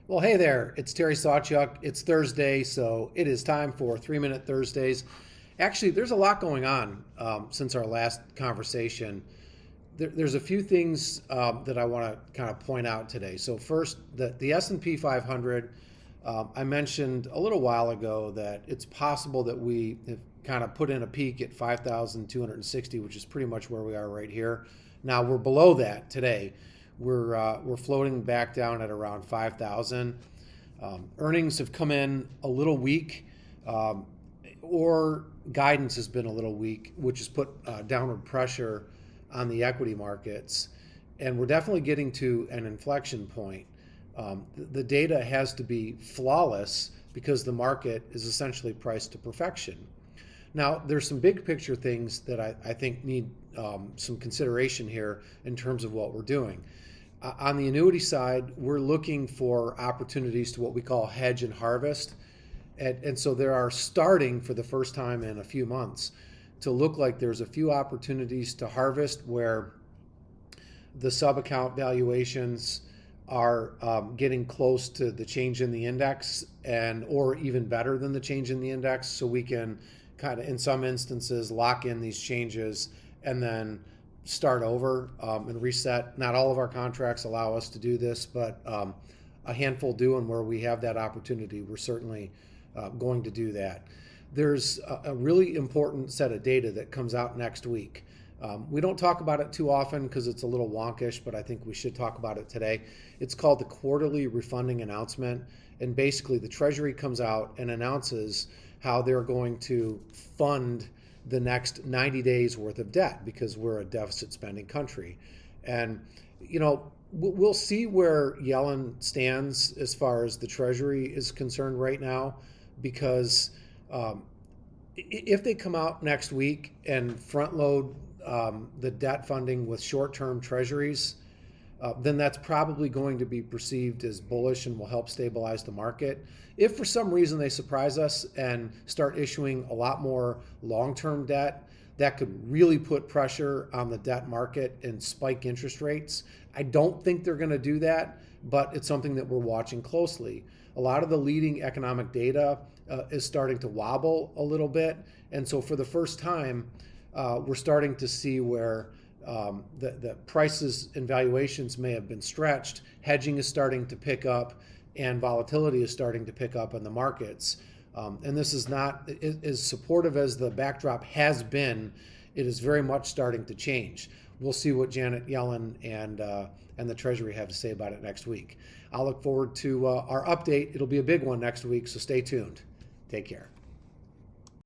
Well, hey there, it's Terry Sawchuk. It's Thursday, so it is time for 3 Minute Thursdays. Actually, there's a lot going on since our last conversation. There's a few things that I want to kind of point out today. So first, the S&P 500, I mentioned a little while ago that it's possible that we have kind of put in a peak at 5,260, which is pretty much where we are right here. Now we're below that today. We're floating back down at around 5,000. Earnings have come in a little weak, or guidance has been a little weak, which has put downward pressure on the equity markets. And we're definitely getting to an inflection point. The data has to be flawless because the market is essentially priced to perfection. Now, there's some big picture things that I think need some consideration here in terms of what we're doing. On the annuity side, we're looking for opportunities to what we call hedge and harvest. And so there are starting for the first time in a few months to look like there's a few opportunities to harvest where the sub-account valuations are getting close to the change in the index or even better than the change in the index, so we can kind of, in some instances, lock in these changes and then start over and reset. Not all of our contracts allow us to do this, but a handful do, and where we have that opportunity, we're certainly going to do that. There's a really important set of data that comes out next week. We don't talk about it too often because it's a little wonkish, but I think we should talk about it today. It's called the quarterly refunding announcement, and basically the Treasury comes out and announces how they're going to fund the next 90 days worth of debt because we're a deficit spending country. And, we'll see where Yellen stands as far as the Treasury is concerned right now, because if they come out next week and front load the debt funding with short-term treasuries, then that's probably going to be perceived as bullish and will help stabilize the market. If for some reason they surprise us and start issuing a lot more long-term debt, that could really put pressure on the debt market and spike interest rates. I don't think they're going to do that, but it's something that we're watching closely. A lot of the leading economic data is starting to wobble a little bit, and so for the first time, we're starting to see where the prices and valuations may have been stretched. Hedging is starting to pick up, and volatility is starting to pick up in the markets. And this is not as supportive as the backdrop has been. It is very much starting to change. We'll see what Janet Yellen and the Treasury have to say about it next week. I'll look forward to our update. It'll be a big one next week, so stay tuned. Take care.